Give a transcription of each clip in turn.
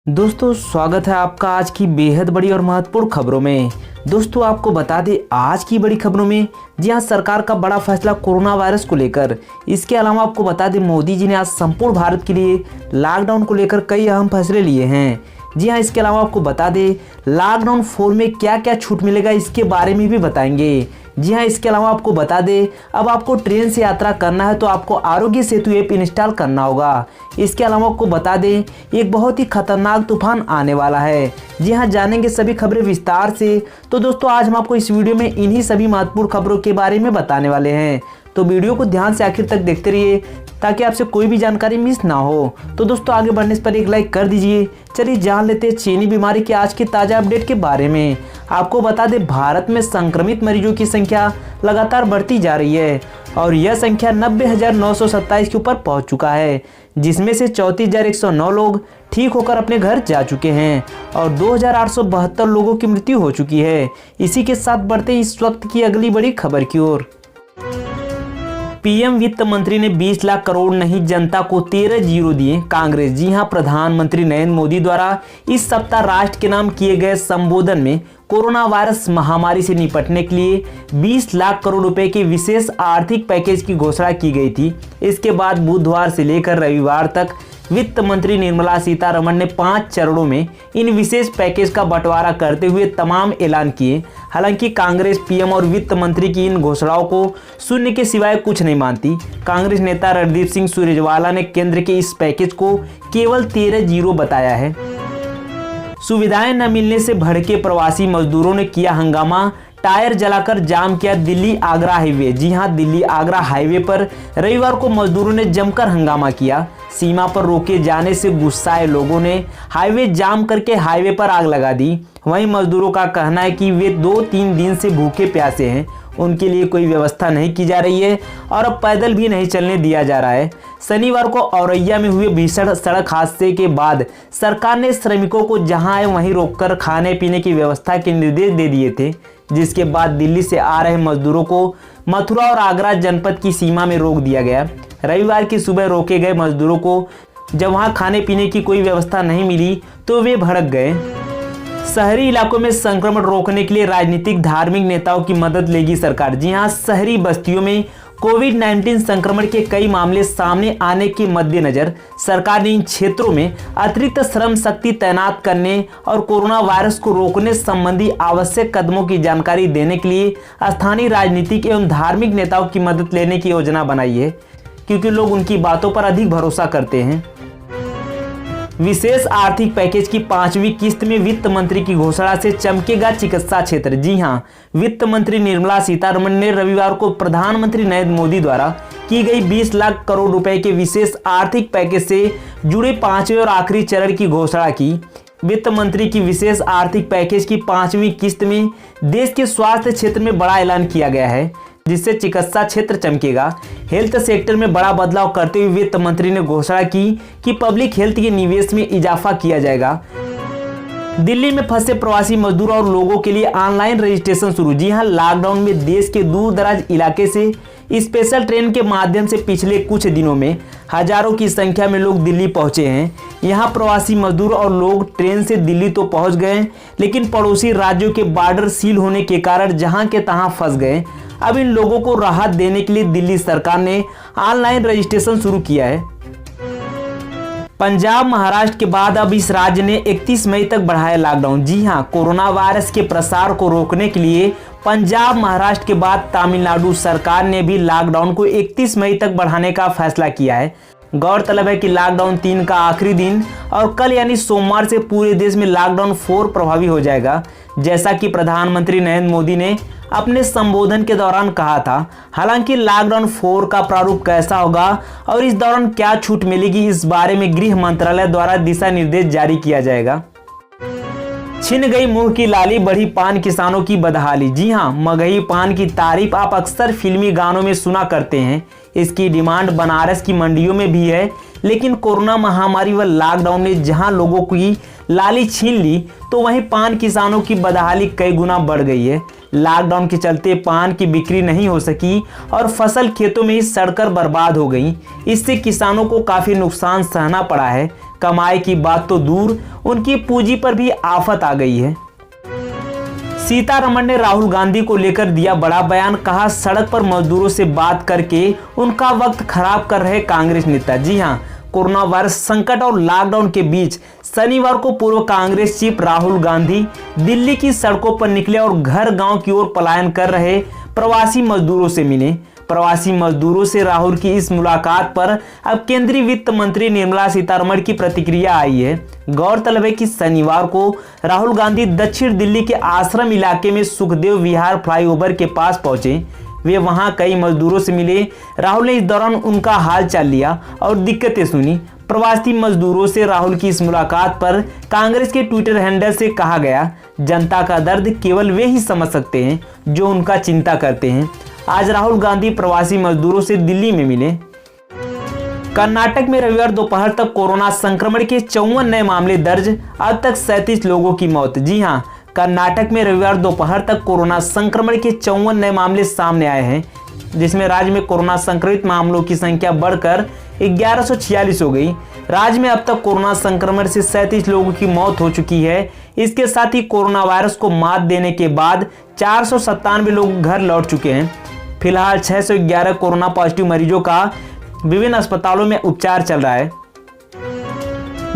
दोस्तों स्वागत है आपका आज की बेहद बड़ी और महत्वपूर्ण खबरों में। दोस्तों आपको बता दें आज की बड़ी खबरों में जी हाँ सरकार का बड़ा फैसला कोरोना वायरस को लेकर। इसके अलावा आपको बता दें मोदी जी ने आज संपूर्ण भारत के लिए लॉकडाउन को लेकर कई अहम फैसले लिए हैं। जी हाँ इसके अलावा आपको बता दें लॉकडाउन 4 में क्या क्या छूट मिलेगा इसके बारे में भी बताएंगे। जी हाँ इसके अलावा आपको बता दें अब आपको ट्रेन से यात्रा करना है तो आपको आरोग्य सेतु ऐप इंस्टॉल करना होगा। इसके अलावा आपको बता दें एक बहुत ही खतरनाक तूफान आने वाला है। जी हाँ जानेंगे सभी खबरें विस्तार से। तो दोस्तों आज हम आपको इस वीडियो में इन्हीं सभी महत्वपूर्ण खबरों के बारे में बताने वाले हैं, तो वीडियो को ध्यान से आखिर तक देखते रहिए ताकि आपसे कोई भी जानकारी मिस ना हो। तो दोस्तों आगे बढ़ने से पहले एक लाइक कर दीजिए। चलिए जान लेते हैं चीनी बीमारी के आज की ताज़ा अपडेट के बारे में। आपको बता दें भारत में संक्रमित मरीजों की संख्या लगातार बढ़ती जा रही है और यह संख्या 90,927 के ऊपर पहुंच चुका है, जिसमें से 34,109 लोग ठीक होकर अपने घर जा चुके हैं और 2,872 लोगों की मृत्यु हो चुकी है। इसी के साथ बढ़ते इस वक्त की अगली बड़ी खबर की ओर। पीएम वित्त मंत्री ने 20 लाख करोड़ नहीं जनता को 13 जीरो दिए कांग्रेस। जी हां प्रधानमंत्री नरेंद्र मोदी द्वारा इस सप्ताह राष्ट्र के नाम किए गए संबोधन में कोरोना वायरस महामारी से निपटने के लिए 20 लाख करोड़ रुपए के विशेष आर्थिक पैकेज की घोषणा की गई थी। इसके बाद बुधवार से लेकर रविवार तक वित्त मंत्री निर्मला सीतारमण ने 5 चरणों में इन विशेष पैकेज का बंटवारा करते हुए तमाम ऐलान किए। हालांकि कांग्रेस पीएम और वित्त मंत्री की इन घोषणाओं को सुनने के सिवाय कुछ नहीं मानती। कांग्रेस नेता रणदीप सिंह सुरजेवाला ने केंद्र के इस पैकेज को केवल 13 जीरो बताया है। सुविधाएं न मिलने से भड़के प्रवासी मजदूरों ने किया हंगामा, टायर जलाकर जाम किया दिल्ली आगरा हाईवे। जी हां दिल्ली आगरा हाईवे पर रविवार को मजदूरों ने जमकर हंगामा किया। सीमा पर रोके जाने से गुस्साए लोगों ने हाईवे जाम करके हाईवे पर आग लगा दी। वहीं मजदूरों का कहना है कि वे 2-3 दिन से भूखे प्यासे हैं, उनके लिए कोई व्यवस्था नहीं की जा रही है और अब पैदल भी नहीं चलने दिया जा रहा है। शनिवार को औरैया में हुए भीषण सड़क हादसे के बाद सरकार ने श्रमिकों को जहां आए वहीं रोककर खाने पीने की व्यवस्था के निर्देश दे दिए थे, जिसके बाद दिल्ली से आ रहे मजदूरों को मथुरा और आगरा जनपद की सीमा में रोक दिया गया। रविवार की सुबह रोके गए मजदूरों को जब वहां खाने पीने की कोई व्यवस्था नहीं मिली तो वे भड़क गए। शहरी इलाकों में संक्रमण रोकने के लिए राजनीतिक धार्मिक नेताओं की मदद लेगी सरकार। जी हां शहरी बस्तियों में कोविड-19 संक्रमण के कई मामले सामने आने के मद्देनजर सरकार ने इन क्षेत्रों में अतिरिक्त श्रम शक्ति तैनात करने और कोरोना वायरस को रोकने संबंधी आवश्यक कदमों की जानकारी देने के लिए स्थानीय राजनीतिक एवं धार्मिक नेताओं की मदद लेने की योजना बनाई है, क्योंकि लोग उनकी बातों पर अधिक भरोसा करते हैं। विशेष आर्थिक पैकेज की 5वीं किस्त में वित्त मंत्री की घोषणा से चमकेगा चिकित्सा क्षेत्र। जी हां वित्त मंत्री निर्मला सीतारमण ने रविवार को प्रधानमंत्री नरेंद्र मोदी द्वारा की गई 20 लाख करोड़ रुपए के विशेष आर्थिक पैकेज से जुड़े 5वें और आखिरी चरण की घोषणा की। वित्त मंत्री की विशेष आर्थिक पैकेज की 5वीं किस्त में देश के स्वास्थ्य क्षेत्र में बड़ा ऐलान किया गया है, जिससे चिकित्सा क्षेत्र चमकेगा। हेल्थ सेक्टर में बड़ा बदलाव करते हुए वित्त मंत्री ने घोषणा की कि पब्लिक हेल्थ के निवेश में इजाफा किया जाएगा। दिल्ली में फंसे प्रवासी मजदूर और लोगों के लिए ऑनलाइन रजिस्ट्रेशन शुरू। जी हां लॉकडाउन में देश के दूर दराज इलाके से स्पेशल ट्रेन के माध्यम से पिछले कुछ दिनों में हजारों की संख्या में लोग दिल्ली पहुंचे हैं। यहां प्रवासी मजदूर और लोग ट्रेन से दिल्ली तो पहुंच गए, लेकिन पड़ोसी राज्यों के बॉर्डर सील होने के कारण जहां के तहां फंस गए। अब इन लोगों को राहत देने के लिए दिल्ली सरकार ने ऑनलाइन रजिस्ट्रेशन शुरू किया है। पंजाब महाराष्ट्र के बाद अब इस राज्य ने 31 मई तक बढ़ाया लॉकडाउन। जी हां कोरोना वायरस के प्रसार को रोकने के लिए पंजाब महाराष्ट्र के बाद तमिलनाडु सरकार ने भी लॉकडाउन को 31 मई तक बढ़ाने का फैसला किया है। गौरतलब है कि लॉकडाउन 3 का आखिरी दिन और कल यानी सोमवार से पूरे देश में लॉकडाउन 4 प्रभावी हो जाएगा, जैसा कि प्रधानमंत्री नरेंद्र मोदी ने अपने संबोधन के दौरान कहा था। हालांकि लॉकडाउन 4 का प्रारूप कैसा होगा और इस दौरान क्या छूट मिलेगी, इस बारे में गृह मंत्रालय द्वारा दिशा निर्देश जारी किया जाएगा। छिन गई मुंह की लाली, बढ़ी पान किसानों की बदहाली। जी हां मगही पान की तारीफ आप अक्सर फिल्मी गानों में सुना करते हैं। इसकी डिमांड बनारस की मंडियों में भी है, लेकिन कोरोना महामारी व लॉकडाउन ने जहां लोगों की लाली छीन ली तो वहीं पान किसानों की बदहाली कई गुना बढ़ गई है। लॉकडाउन के चलते पान की बिक्री नहीं हो सकी और फसल खेतों में ही सड़कर बर्बाद हो गई। इससे किसानों को काफी नुकसान सहना पड़ा है। कमाई की बात तो दूर, उनकी पूंजी पर भी आफत आ गई है। सीतारमण ने राहुल गांधी को लेकर दिया बड़ा बयान, कहा सड़क पर मजदूरों से बात करके उनका वक्त खराब कर रहे कांग्रेस नेता। जी हां, कोरोना वायरस संकट और लॉकडाउन के बीच शनिवार को पूर्व कांग्रेस चीफ राहुल गांधी दिल्ली की सड़कों पर निकले और घर गांव की ओर पलायन कर रहे प्रवासी मजदूरों से मिले। प्रवासी मजदूरों से राहुल की इस मुलाकात पर अब केंद्रीय वित्त मंत्री निर्मला सीतारमण की प्रतिक्रिया आई है। गौरतलब है कि शनिवार को राहुल गांधी दक्षिण दिल्ली के आश्रम इलाके में सुखदेव विहार फ्लाईओवर के पास पहुंचे। वे वहां कई मजदूरों से मिले। राहुल ने इस दौरान उनका हाल चाल लिया और दिक्कतें सुनी। प्रवासी मजदूरों से राहुल की इस मुलाकात पर कांग्रेस के ट्विटर हैंडल से कहा गया, जनता का दर्द केवल वे ही समझ सकते हैं जो उनका चिंता करते हैं। आज राहुल गांधी प्रवासी मजदूरों से दिल्ली में मिले। कर्नाटक में रविवार दोपहर तक कोरोना संक्रमण के 54 नए मामले दर्ज, अब तक 37 लोगों की मौत। जी हां, कर्नाटक में रविवार दोपहर तक कोरोना संक्रमण के 54 नए मामले सामने आए हैं, जिसमें राज्य में कोरोना संक्रमित मामलों की संख्या बढ़कर 1146 हो गई। राज्य में अब तक कोरोना संक्रमण से 37 लोगों की मौत हो चुकी है। इसके साथ ही कोरोना वायरस को मात देने के बाद 497 लोग घर लौट चुके हैं। फिलहाल 611 कोरोना पॉजिटिव मरीजों का विभिन्न अस्पतालों में उपचार चल रहा है।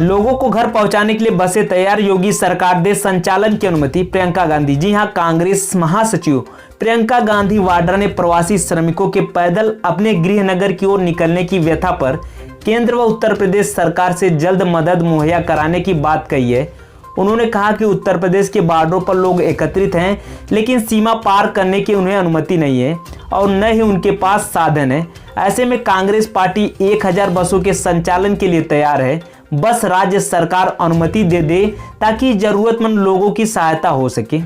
लोगों को घर पहुंचाने के लिए बसें तैयार, योगी सरकार दे संचालन की अनुमति। प्रियंका गांधी। जी हां, कांग्रेस महासचिव प्रियंका गांधी वाड्रा ने प्रवासी श्रमिकों के पैदल अपने गृह नगर की ओर निकलने की व्यथा पर केंद्र व उत्तर प्रदेश सरकार से जल्द मदद मुहैया कराने की बात कही है। उन्होंने कहा कि उत्तर प्रदेश के बॉर्डरों पर लोग एकत्रित हैं, लेकिन सीमा पार करने की उन्हें अनुमति नहीं है और न ही उनके पास साधन है। ऐसे में कांग्रेस पार्टी 1000 बसों के संचालन के लिए तैयार है। बस राज्य सरकार अनुमति दे दे ताकि जरूरतमंद लोगों की सहायता हो सके।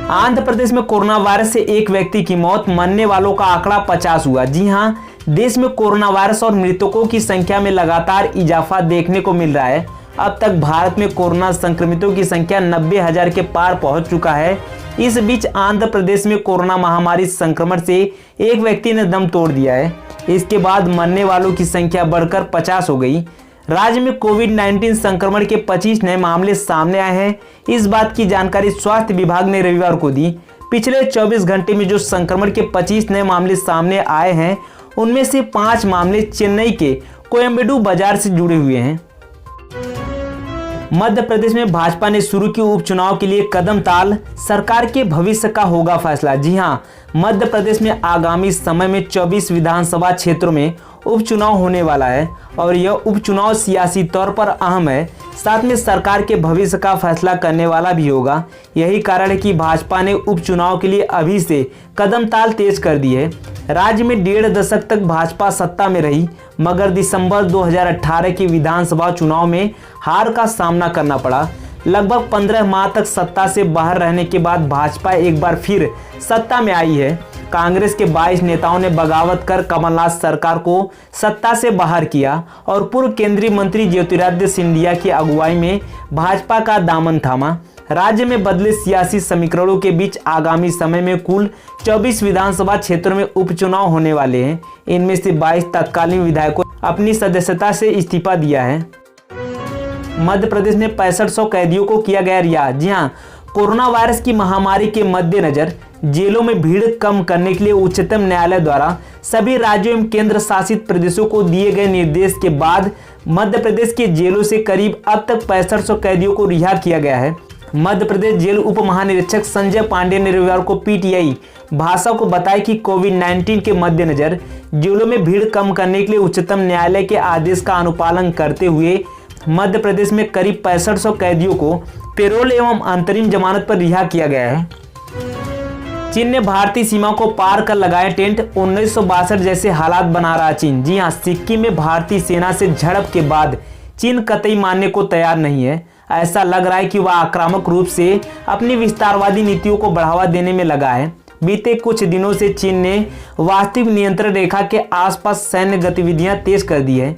आंध्र प्रदेश में कोरोना वायरस से एक व्यक्ति की मौत, मरने वालों का आंकड़ा 50 हुआ। जी हां, देश में कोरोना वायरस और मृतकों की संख्या में लगातार इजाफा देखने को मिल रहा है। अब तक भारत में कोरोना संक्रमितों की संख्या 90,000 के पार पहुंच चुका है। इस बीच आंध्र प्रदेश में कोरोना महामारी संक्रमण से एक व्यक्ति ने दम तोड़ दिया है। इसके बाद मरने वालों की संख्या बढ़कर 50 हो गई। राज्य में कोविड-19 संक्रमण के 25 नए मामले सामने आए हैं। इस बात की जानकारी स्वास्थ्य विभाग ने रविवार को दी। पिछले 24 घंटे में जो संक्रमण के 25 नए मामले सामने आए हैं, उनमें से 5 मामले चेन्नई के कोयम्बेडु बाजार से जुड़े हुए हैं। मध्य प्रदेश में भाजपा ने शुरू की उपचुनाव के लिए कदम ताल, सरकार के भविष्य का होगा फैसला। जी हां, मध्य प्रदेश में आगामी समय में 24 विधानसभा क्षेत्रों में उपचुनाव होने वाला है और यह उपचुनाव सियासी तौर पर अहम है, साथ में सरकार के भविष्य का फैसला करने वाला भी होगा। यही कारण है कि भाजपा ने उपचुनाव के लिए अभी से कदम ताल तेज कर दी है। राज्य में 1.5 दशक तक भाजपा सत्ता में रही, मगर दिसंबर 2018 के विधानसभा चुनाव में हार का सामना करना पड़ा। लगभग 15 माह तक सत्ता से बाहर रहने के बाद भाजपा एक बार फिर सत्ता में आई है। कांग्रेस के 22 नेताओं ने बगावत कर कमलनाथ सरकार को सत्ता से बाहर किया और पूर्व केंद्रीय मंत्री ज्योतिरादित्य सिंधिया की अगुवाई में भाजपा का दामन थामा। राज्य में बदले सियासी समीकरणों के बीच आगामी समय में कुल 24 विधानसभा क्षेत्रों में उपचुनाव होने वाले हैं। इनमें से 22 तत्कालीन विधायकों ने अपनी सदस्यता से इस्तीफा दिया है। मध्य प्रदेश में 6500 कैदियों को किया गया रिहा। जी हां, कोरोना वायरस की महामारी के मद्देनजर जेलों में भीड़ कम करने के लिए उच्चतम न्यायालय द्वारा सभी राज्यों एवं केंद्र शासित प्रदेशों को दिए गए निर्देश के बाद मध्य प्रदेश के जेलों से करीब अब तक 6500 कैदियों को रिहा किया गया है। मध्य प्रदेश जेल उप महानिरीक्षक संजय पांडे ने रविवार को पीटीआई भाषा को बताया कि कोविड-19 के मद्देनजर जेलों में भीड़ कम करने के लिए उच्चतम न्यायालय के आदेश का अनुपालन करते हुए मध्य प्रदेश में करीब 6500 कैदियों को पेरोल एवं अंतरिम जमानत पर रिहा किया गया है। चीन ने भारतीय सीमा को पार कर लगाए टेंट, 1962 जैसे हालात बना रहा चीन। जी हां, सिक्किम में भारतीय सेना से झड़प के बाद चीन कतई मानने को तैयार नहीं है। ऐसा लग रहा है कि वह आक्रामक रूप से अपनी विस्तारवादी नीतियों को बढ़ावा देने में लगा है। बीते कुछ दिनों से चीन ने वास्तविक नियंत्रण रेखा के आसपास सैन्य गतिविधियां तेज कर दी है।